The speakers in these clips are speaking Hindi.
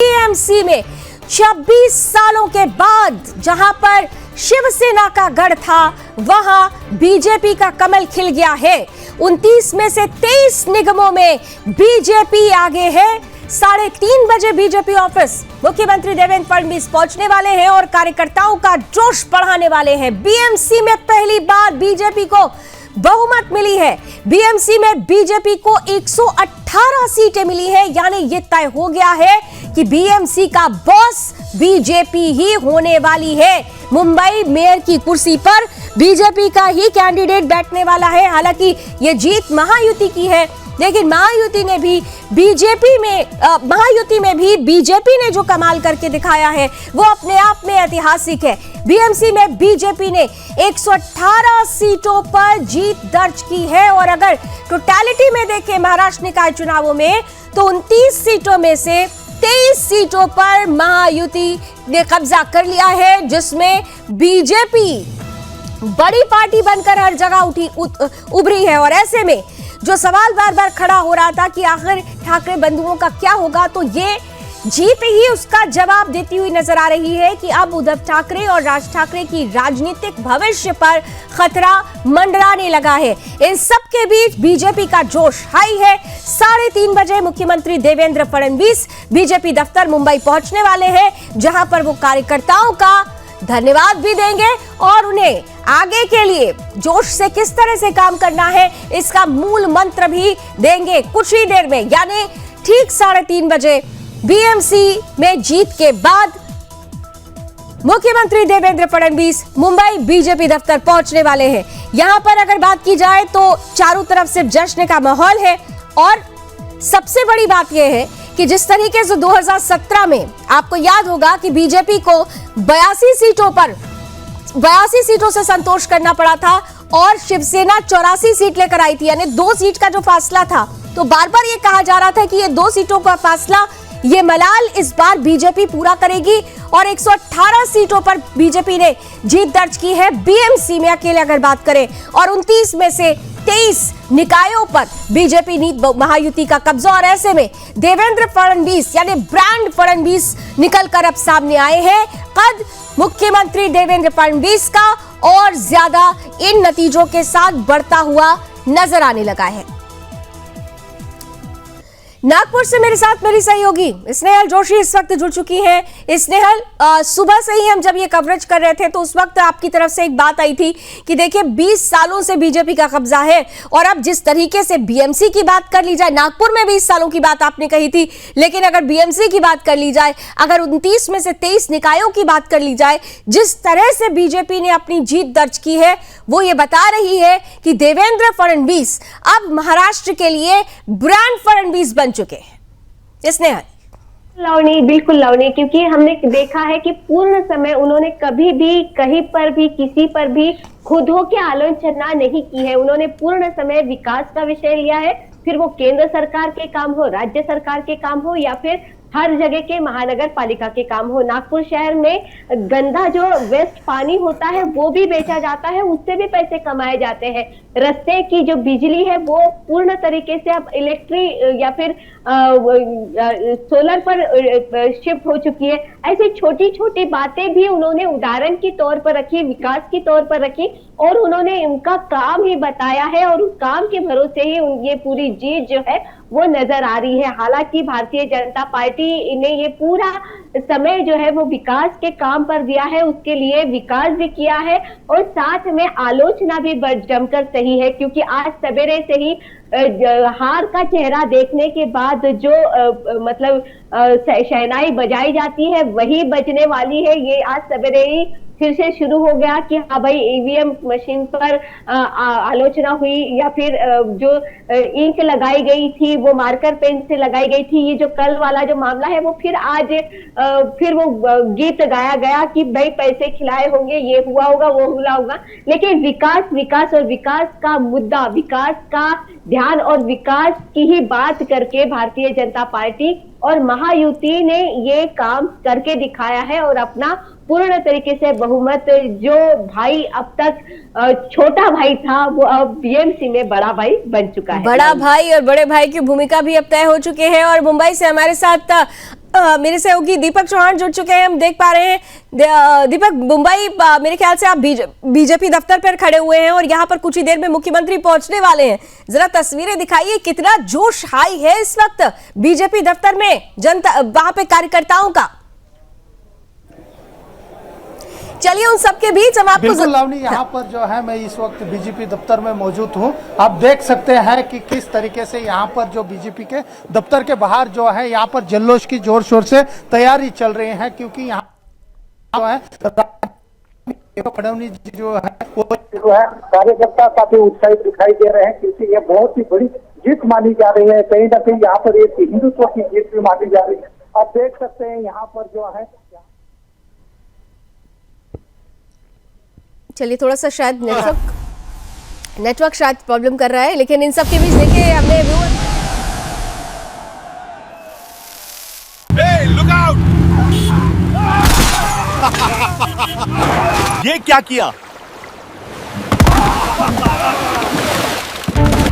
टीएमसी में 26 सालों के बाद जहां पर शिवसेना का गढ़ था, वहां बीजेपी का कमल खिल गया है। 29 में से 23 निगमों में बीजेपी आगे है। 3:30 बजे बीजेपी ऑफिस मुख्यमंत्री देवेंद्र फडणवीस पहुंचने वाले हैं और कार्यकर्ताओं का जोश बढ़ाने वाले हैं। बीएमसी में पहली बार बीजेपी को बहुमत मिली है। बीएमसी में बीजेपी को 118 सीटें मिली है, यानी ये तय हो गया है कि बीएमसी का बॉस बीजेपी ही होने वाली है। मुंबई मेयर की कुर्सी पर बीजेपी का ही कैंडिडेट बैठने वाला है। हालांकि ये जीत महायुति की है, लेकिन महायुति में भी बीजेपी ने जो कमाल करके दिखाया है वो अपने आप में ऐतिहासिक है। बीएमसी में बीजेपी ने 118 सीटों पर जीत दर्ज की है और अगर टोटलिटी में देखें महाराष्ट्र निकाय चुनावों में तो 29 सीटों में से 23 सीटों पर महायुति ने कब्जा कर लिया है, जिसमें बीजेपी बड़ी पार्टी बनकर हर जगह उभरी है। और ऐसे में जो सवाल बार बार खड़ा हो रहा था कि आखिर ठाकरे बंधुओं का क्या होगा, तो ये जीत ही उसका जवाब देती हुई नजर आ रही है कि अब उद्धव ठाकरे और राज ठाकरे की राजनीतिक भविष्य पर खतरा मंडराने लगा है। इन सब के बीच बीजेपी का जोश हाई है। 3:30 बजे मुख्यमंत्री देवेंद्र फडणवीस बीजेपी दफ्तर मुंबई पहुंचने वाले हैं, जहां पर वो कार्यकर्ताओं का धन्यवाद भी देंगे और उन्हें आगे के लिए जोश से किस तरह से काम करना है इसका मूल मंत्र भी देंगे कुछ ही देर में। यानी ठीक 3:30 बजे बीएमसी में जीत के बाद मुख्यमंत्री देवेंद्र फडणवीस मुंबई बीजेपी दफ्तर पहुंचने वाले हैं। यहां पर अगर बात की जाए तो चारों तरफ सिर्फ जश्न का माहौल है और सबसे बड़ी बात यह है कि जिस तरीके से 2017 में आपको याद होगा कि बीजेपी को 82 सीटों से संतोष करना पड़ा था और शिवसेना 84 सीट लेकर आई थी, यानी 2 सीट का जो फासला था, तो बार बार ये कहा जा रहा था कि ये 2 सीटों का फासला, ये मलाल इस बार बीजेपी पूरा करेगी और 118 सीटों पर बीजेपी ने जीत दर्ज की है। बीएमसी में अकेले अगर बात करें और 29 में से 23 निकायों पर बीजेपी नीत महायुति का कब्जा। और ऐसे में देवेंद्र फडणवीस यानी ब्रांड फडणवीस निकलकर अब सामने आए हैं। कद मुख्यमंत्री देवेंद्र फडणवीस का और ज्यादा इन नतीजों के साथ बढ़ता हुआ नजर आने लगा है। नागपुर से मेरे साथ मेरी सहयोगी स्नेहल जोशी इस वक्त जुड़ चुकी हैं। स्नेहल, सुबह से ही हम जब ये कवरेज कर रहे थे तो उस वक्त आपकी तरफ से एक बात आई थी कि देखिए 20 सालों से बीजेपी का कब्जा है और अब जिस तरीके से बीएमसी की बात कर ली जाए, नागपुर में 20 सालों की बात आपने कही थी, लेकिन अगर बीएमसी की बात कर ली जाए, अगर 29 में से 23 निकायों की बात कर ली जाए, जिस तरह से बीजेपी ने अपनी जीत दर्ज की है वो ये बता रही है कि देवेंद्र फडणवीस अब महाराष्ट्र के लिए ब्रांड फडणवीस बन चुके हैं। स्नेहल। लावनी, बिल्कुल लावनी, क्योंकि हमने देखा है कि पूर्ण समय उन्होंने कभी भी कहीं पर भी किसी पर भी खुद हो के आलोचना नहीं की है। उन्होंने पूर्ण समय विकास का विषय लिया है, फिर वो केंद्र सरकार के काम हो, राज्य सरकार के काम हो या फिर हर जगह के महानगर पालिका के काम हो। नागपुर शहर में गंदा जो वेस्ट पानी होता है वो भी बेचा जाता है, उससे भी पैसे कमाए जाते हैं। रास्ते की जो बिजली है वो पूर्ण तरीके से अब इलेक्ट्रिक या फिर सोलर पर शिफ्ट हो चुकी है। ऐसी छोटी छोटी बातें भी उन्होंने उदाहरण के तौर पर रखी, विकास के तौर पर रखी और उन्होंने उनका काम ही बताया है और उस काम के भरोसे ही ये पूरी जीत जो है वो नजर आ रही है। हालांकि भारतीय जनता पार्टी ने ये पूरा समय जो है वो विकास के काम पर दिया है, उसके लिए विकास भी किया है और साथ में आलोचना भी जमकर सही है, क्योंकि आज सवेरे से ही हार का चेहरा देखने के बाद जो मतलब शहनाई बजाई जाती है वही बजने वाली है। ये आज सवेरे ही फिर से शुरू हो गया कि हाँ भाई ईवीएम मशीन पर आलोचना हुई या फिर जो इंक लगाई गई थी वो मार्कर पेन से लगाई गई थी। ये जो कल वाला जो मामला है वो फिर आज फिर वो गीत गाया गया कि भाई पैसे खिलाए होंगे, ये हुआ होगा, वो हुआ होगा। लेकिन विकास और विकास का मुद्दा, विकास का ध्यान और विकास की ही बात करके भारतीय जनता पार्टी और महायुति ने ये काम करके दिखाया है और अपना पूर्ण तरीके से बहुमत, जो भाई अब तक छोटा भाई था वो अब बीएमसी में बड़ा भाई बन चुका है। बड़ा भाई और बड़े भाई की भूमिका भी अब तय हो चुके हैं। और मुंबई से हमारे साथ मेरे सहयोगी दीपक चौहान जुड़ चुके हैं, हम देख पा रहे हैं। दीपक, मुंबई मेरे ख्याल से आप बीजेपी दफ्तर पर खड़े हुए हैं और यहाँ पर कुछ ही देर में मुख्यमंत्री पहुंचने वाले हैं। जरा तस्वीरें दिखाइए, कितना जोश हाई है इस वक्त बीजेपी दफ्तर में, जनता वहां पे कार्यकर्ताओं का। चलिए उन सबके बीच हम आपको बिल्कुल लावनी, यहाँ पर जो है मैं इस वक्त बीजेपी दफ्तर में मौजूद हूँ। आप देख सकते हैं कि किस तरीके से यहाँ पर जो बीजेपी के दफ्तर के बाहर जो है यहाँ पर जल्लोष की जोर शोर से तैयारी चल रही है, क्योंकि यहाँ जो है फडणवीस जी जो है वो कार्यकर्ता काफी उत्साहित दिखाई दे रहे हैं, क्योंकि ये बहुत ही बड़ी जीत मानी जा रही है। कहीं ना कहीं यहाँ पर एक हिंदुत्व की जीत भी मानी जा रही है। आप देख सकते हैं यहाँ पर जो है, चलिए थोड़ा सा शायद नेटवर्क शायद प्रॉब्लम कर रहा है, लेकिन इन सब के बीच देखिए हमने लुक आउट! ये क्या किया?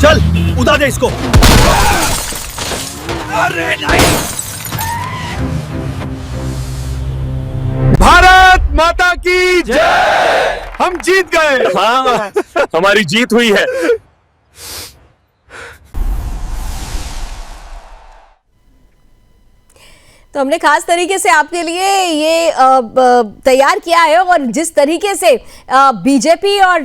चल उड़ा दे इसको। अरे नहीं! भारत माता की जय! हम जीत गए। हाँ, हमारी जीत हुई है। तो हमने खास तरीके से आपके लिए ये तैयार किया है, और जिस तरीके से बीजेपी और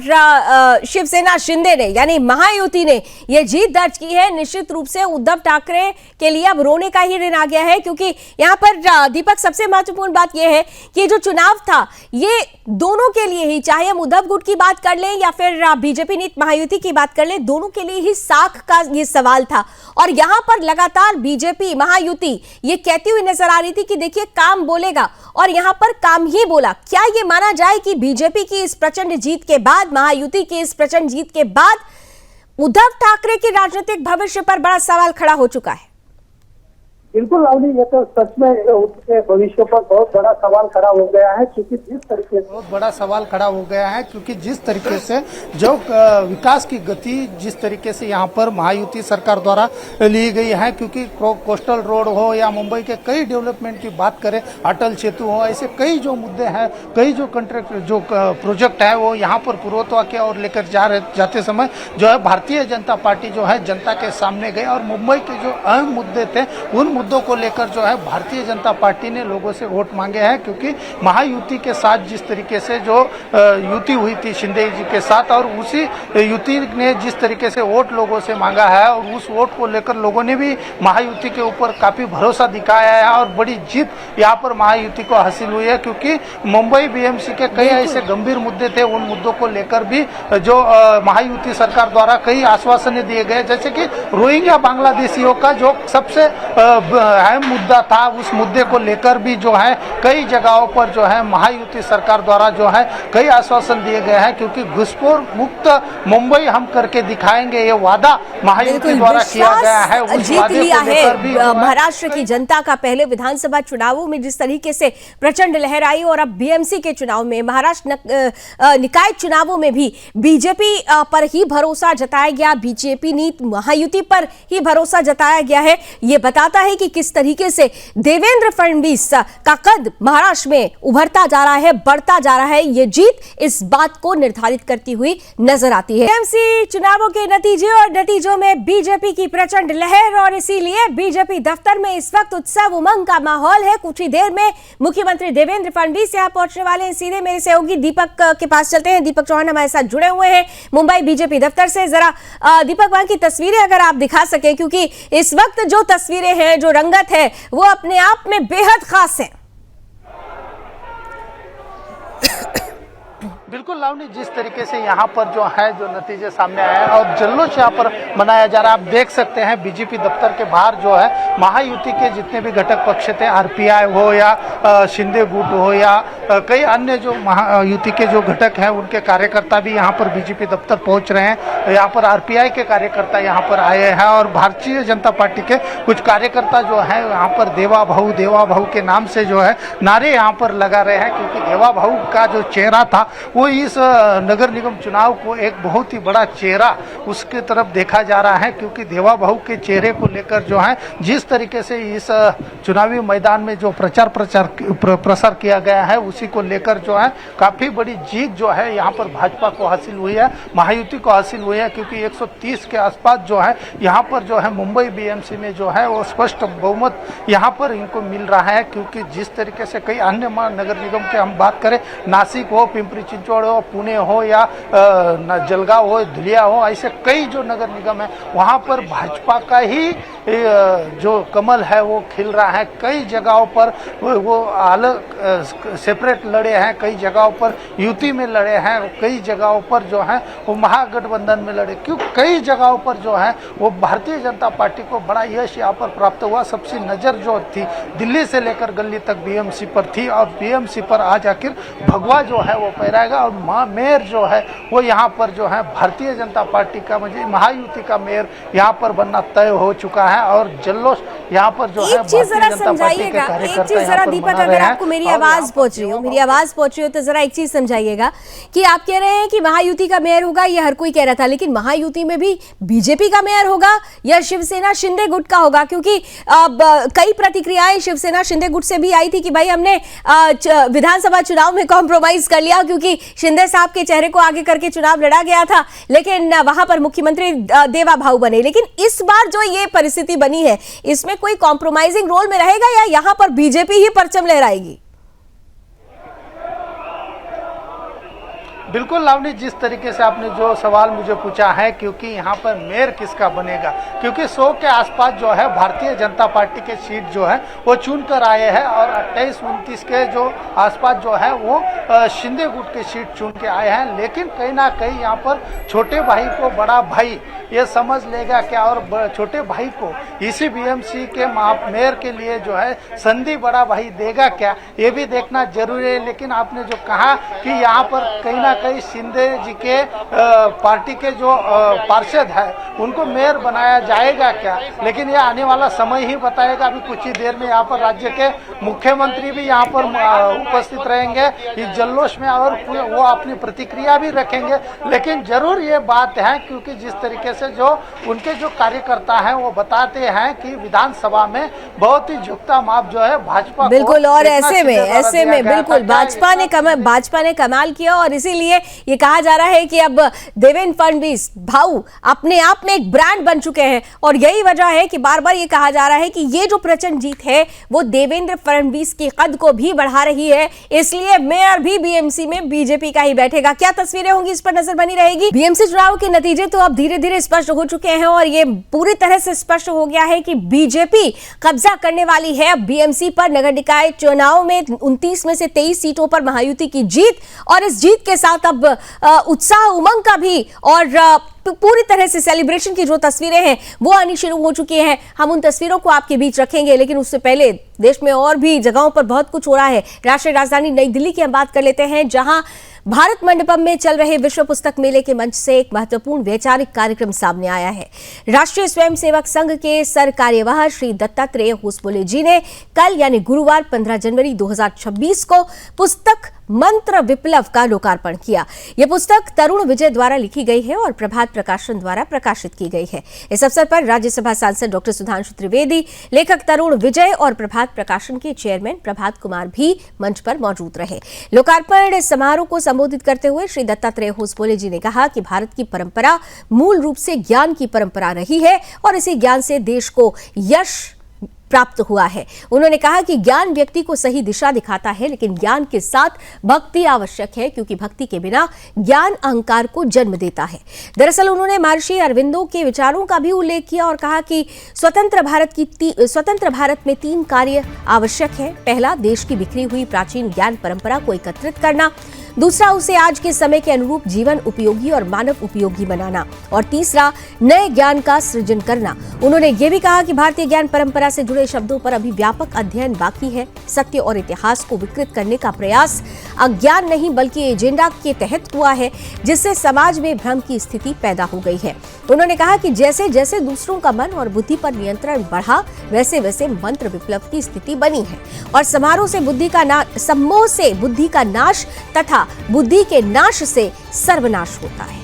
शिवसेना शिंदे ने यानी महायुति ने ये जीत दर्ज की है, निश्चित रूप से उद्धव ठाकरे के लिए अब रोने का ही दिन आ गया है। क्योंकि यहाँ पर दीपक, सबसे महत्वपूर्ण बात यह है कि जो चुनाव था ये दोनों के लिए ही, चाहे हम उद्धव गुट की बात कर लें या फिर बीजेपी नीत महायुति की बात कर लें, दोनों के लिए ही साख का ये सवाल था। और यहाँ पर लगातार बीजेपी महायुति ये कहती हुई नजर आ रही थी कि देखिए काम बोलेगा, और यहां पर काम ही बोला। क्या ये माना जाए कि बीजेपी की इस प्रचंड जीत के बाद, महायुति की इस प्रचंड जीत के बाद उद्धव ठाकरे के राजनीतिक भविष्य पर बड़ा सवाल खड़ा हो चुका है? बिल्कुल लावनी, ये तो सच में उसके भविष्य पर बहुत बड़ा सवाल खड़ा हो गया है, क्योंकि जिस तरीके से बहुत बड़ा सवाल खड़ा हो गया है, क्योंकि जिस तरीके से जो विकास की गति जिस तरीके से यहाँ पर महायुति सरकार द्वारा ली गई है, क्योंकि कोस्टल रोड हो या मुंबई के कई डेवलपमेंट की बात करें, अटल सेतु हो, ऐसे कई जो मुद्दे हैं, कई जो कॉन्ट्रैक्ट जो प्रोजेक्ट है वो यहाँ पर पूर्वत्व के और लेकर जाते समय जो है भारतीय जनता पार्टी जो है जनता के सामने गए, और मुंबई के जो अहम मुद्दे थे उन मुद्दों को लेकर जो है भारतीय जनता पार्टी ने लोगों से वोट मांगे हैं। क्योंकि महायुति के साथ जिस तरीके से जो युति हुई थी शिंदे जी के साथ, और उसी युति ने जिस तरीके से वोट लोगों से मांगा है, और उस वोट को लेकर लोगों ने भी महायुति के ऊपर काफी भरोसा दिखाया है, और बड़ी जीत यहाँ पर महायुति को हासिल हुई है। क्योंकि मुंबई बीएमसी के कई ऐसे गंभीर मुद्दे थे, उन मुद्दों को लेकर भी जो महायुति सरकार द्वारा कई आश्वासन दिए गए, जैसे कि रोहिंग्या बांग्लादेशियों का जो सबसे अहम मुद्दा था, उस मुद्दे को लेकर भी जो है कई जगहों पर जो है महायुति सरकार द्वारा जो है कई आश्वासन दिए गए हैं। क्योंकि घुसखोर मुक्त मुंबई हम करके दिखाएंगे, ये वादा महायुति द्वारा किया गया है। उस जीत लिया है महाराष्ट्र की जनता का। पहले विधानसभा चुनावों में जिस तरीके से प्रचंड लहर आई, और अब बीएमसी के चुनाव में, महाराष्ट्र निकाय चुनावों में भी बीजेपी पर ही भरोसा जताया गया, बीजेपी नीत महायुति पर ही भरोसा जताया गया है। ये बताता है कि किस तरीके से देवेंद्र फडणवीस का कद महाराष्ट्र में उभरता जा रहा है, बढ़ता जा रहा है। ये जीत इस बात को निर्धारित करती हुई नजर आती है। बीएमसी चुनावों के नतीजे और नतीजों में बीजेपी की प्रचंड लहर, और इसीलिए बीजेपी दफ्तर में इस वक्त उत्सव उमंग का माहौल है। कुछ ही देर में मुख्यमंत्री देवेंद्र फडणवीस यहां पहुंचने वाले हैं। सीधे मेरे सहयोगी दीपक के पास चलते हैं। दीपक चौहान हमारे साथ जुड़े हुए हैं मुंबई बीजेपी दफ्तर से। जरा दीपक, वहां की तस्वीरें अगर आप दिखा सके, क्योंकि इस वक्त जो तस्वीरें हैं, जो रंगत है, वो अपने आप में बेहद खास है। बिल्कुल लावनी, जिस तरीके से यहाँ पर जो है जो नतीजे सामने आए हैं और जल्लोष यहाँ पर मनाया जा रहा है, आप देख सकते हैं बीजेपी दफ्तर के बाहर जो है महायुति के जितने भी घटक पक्ष थे, आरपीआई हो या शिंदे गुट हो या कई अन्य जो महायुति के जो घटक हैं उनके कार्यकर्ता भी यहाँ पर बीजेपी दफ्तर पहुँच रहे हैं। यहाँ पर आरपीआई के कार्यकर्ता यहाँ पर आए हैं और भारतीय जनता पार्टी के कुछ कार्यकर्ता जो हैं यहाँ पर देवा भाऊ के नाम से जो है नारे यहाँ पर लगा रहे हैं, क्योंकि देवा भाऊ का जो चेहरा था वो इस नगर निगम चुनाव को एक बहुत ही बड़ा चेहरा उसके तरफ देखा जा रहा है, क्योंकि देवा भाऊ के चेहरे को लेकर जो है जिस तरीके से इस चुनावी मैदान में जो प्रसार किया गया है उसी को लेकर जो है काफी बड़ी जीत जो है यहाँ पर भाजपा को हासिल हुई है, महायुति को हासिल हुई है, क्योंकि 130 के आसपास जो है यहाँ पर जो है मुंबई बीएमसी में जो है वो स्पष्ट बहुमत यहाँ पर इनको मिल रहा है। क्योंकि जिस तरीके से कई अन्य नगर निगम के हम बात करें, नासिक हो, पिंपरी चिंचवड़ हो, पुणे हो या जलगांव हो, धुलिया हो, ऐसे कई जो नगर निगम है वहाँ पर भाजपा का ही जो कमल है वो खिल रहा है। कई जगहों पर वो अलग सेपरेट लड़े हैं, कई जगहों पर यूटी में लड़े हैं, कई जगहों पर जो है वो महागठबंधन में लड़े, क्यों कई जगहों पर जो है वो भारतीय जनता पार्टी को बड़ा यश यहाँ पर प्राप्त हुआ। सबसे नज़र जो थी दिल्ली से लेकर गली तक बीएमसी पर थी और बीएमसी पर आज आखिर भगवा जो है वो फहराएगा और मेयर जो है वो यहाँ पर जो है भारतीय जनता पार्टी का मुझे महायुति का मेयर यहाँ पर बनना तय हो चुका है। और जल्लोष यहाँ पर जो है एक चीज जरा समझाइएगा, एक चीज जरा दीपक, अगर आपको मेरी आवाज पहुंच रही हो तो जरा एक चीज समझाइएगा कि आप कह रहे हैं कि महायुति का मेयर होगा, ये हर कोई कह रहा था, लेकिन महायुति में भी बीजेपी का मेयर होगा या शिवसेना शिंदे गुट का होगा? क्योंकि कई प्रतिक्रियाएं शिवसेना शिंदे गुट से भी आई थी कि भाई हमने विधानसभा चुनाव में कॉम्प्रोमाइज कर लिया, क्योंकि शिंदे साहब के चेहरे को आगे करके चुनाव लड़ा गया था, लेकिन वहां पर मुख्यमंत्री देवा भाऊ बने। लेकिन इस बार जो ये परिस्थिति बनी है इसमें कोई कॉम्प्रोमाइजिंग रोल में रहेगा या यहां पर बीजेपी ही परचम लहराएगी? बिल्कुल लावनी, जिस तरीके से आपने जो सवाल मुझे पूछा है, क्योंकि यहाँ पर मेयर किसका बनेगा, क्योंकि 100 के आसपास जो है भारतीय जनता पार्टी के सीट जो है वो चुन कर आए हैं और 28-29 के जो आसपास जो है वो शिंदे गुट के सीट चुन के आए हैं। लेकिन कहीं ना कहीं यहाँ पर छोटे भाई को बड़ा भाई ये समझ लेगा क्या, और छोटे भाई को इसी बीएमसी के मेयर के लिए जो है संधि बड़ा भाई देगा क्या, ये भी देखना जरूरी है। लेकिन आपने जो कहा कि यहाँ पर कहीं ना कई शिंदे जी के पार्टी के जो पार्षद है उनको मेयर बनाया जाएगा क्या, लेकिन ये आने वाला समय ही बताएगा। अभी कुछ ही देर में यहाँ पर राज्य के मुख्यमंत्री भी यहाँ पर उपस्थित रहेंगे इस जल्लोष में और वो अपनी प्रतिक्रिया भी रखेंगे। लेकिन जरूर ये बात है, क्योंकि जिस तरीके से जो उनके जो कार्यकर्ता हैं वो बताते हैं कि विधानसभा में बहुत ही झुकता माप जो है भाजपा बिल्कुल, और ऐसे में बिल्कुल भाजपा ने कमाल किया और इसीलिए ये कहा जा रहा है कि अब देवेंद्र फडणवीस भाऊ अपने आप में एक ब्रांड बन चुके हैं। और यही वजह है कि बार बार ये कहा जा रहा है कि ये जो प्रचंड जीत है वो देवेंद्र फडणवीस के कद को भी बढ़ा रही है, इसलिए मेयर भी बीएमसी में बीजेपी का ही बैठेगा। क्या तस्वीरें होंगी इस पर नजर बनी रहेगी। बीएमसी चुनाव के नतीजे तो अब धीरे धीरे स्पष्ट हो चुके हैं और ये पूरी तरह से स्पष्ट हो गया है कि बीजेपी कब्जा करने वाली है अब बीएमसी पर। नगर निकाय चुनाव में 29 में से 23 सीटों पर महायुति की जीत, और इस जीत के साथ अब उत्साह उमंग का भी और पूरी तरह से सेलिब्रेशन की जो तस्वीरें हैं वो आनी शुरू हो चुकी हैं। हम उन तस्वीरों को आपके बीच रखेंगे, लेकिन उससे पहले देश में और भी जगहों पर बहुत कुछ हो रहा है। राष्ट्रीय राजधानी नई दिल्ली की हम बात कर लेते हैं, जहां भारत मंडपम में चल रहे विश्व पुस्तक मेले के मंच से एक महत्वपूर्ण वैचारिक कार्यक्रम सामने आया है। राष्ट्रीय स्वयंसेवक संघ के सर कार्यवाह श्री दत्तात्रेय होसबोले जी ने कल यानी गुरुवार 15 जनवरी 2026 को पुस्तक मंत्र विप्लव का लोकार्पण किया। यह पुस्तक तरुण विजय द्वारा लिखी गई है और प्रभात प्रकाशन द्वारा प्रकाशित की गई है। इस अवसर पर राज्यसभा सांसद डॉक्टर सुधांशु त्रिवेदी, लेखक तरुण विजय और प्रभात प्रकाशन के चेयरमैन प्रभात कुमार भी मंच पर मौजूद रहे। लोकार्पण समारोह को संबोधित करते हुए श्री दत्तात्रेय होसबोले जी ने कहा कि भारत की परंपरा मूल रूप से ज्ञान की परंपरा रही है और इसी ज्ञान से देश को यश प्राप्त हुआ है। उन्होंने कहा कि ज्ञान व्यक्ति को सही दिशा दिखाता है, लेकिन ज्ञान के साथ भक्ति आवश्यक है, क्योंकि भक्ति के बिना ज्ञान अहंकार को जन्म देता है। दरअसल उन्होंने महर्षि अरविंदो के विचारों का भी उल्लेख किया और कहा कि स्वतंत्र भारत में 3 कार्य आवश्यक है। पहला, देश की बिखरी हुई प्राचीन ज्ञान परंपरा को एकत्रित करना। दूसरा उसे आज के समय के अनुरूप जीवन उपयोगी और मानव उपयोगी बनाना, और तीसरा नए ज्ञान का सृजन करना। उन्होंने ये भी कहा कि भारतीय ज्ञान परंपरा से जुड़े शब्दों पर अभी व्यापक अध्ययन बाकी है। सत्य और इतिहास को विकृत करने का प्रयास अज्ञान नहीं बल्कि एजेंडा के तहत हुआ है, जिससे समाज में भ्रम की स्थिति पैदा हो गई है। उन्होंने कहा कि जैसे जैसे दूसरों का मन और बुद्धि पर नियंत्रण बढ़ा, वैसे वैसे मंत्र विप्लव की स्थिति बनी है और सम्मोह से बुद्धि का नाश तथा बुद्धि के नाश से सर्वनाश होता है।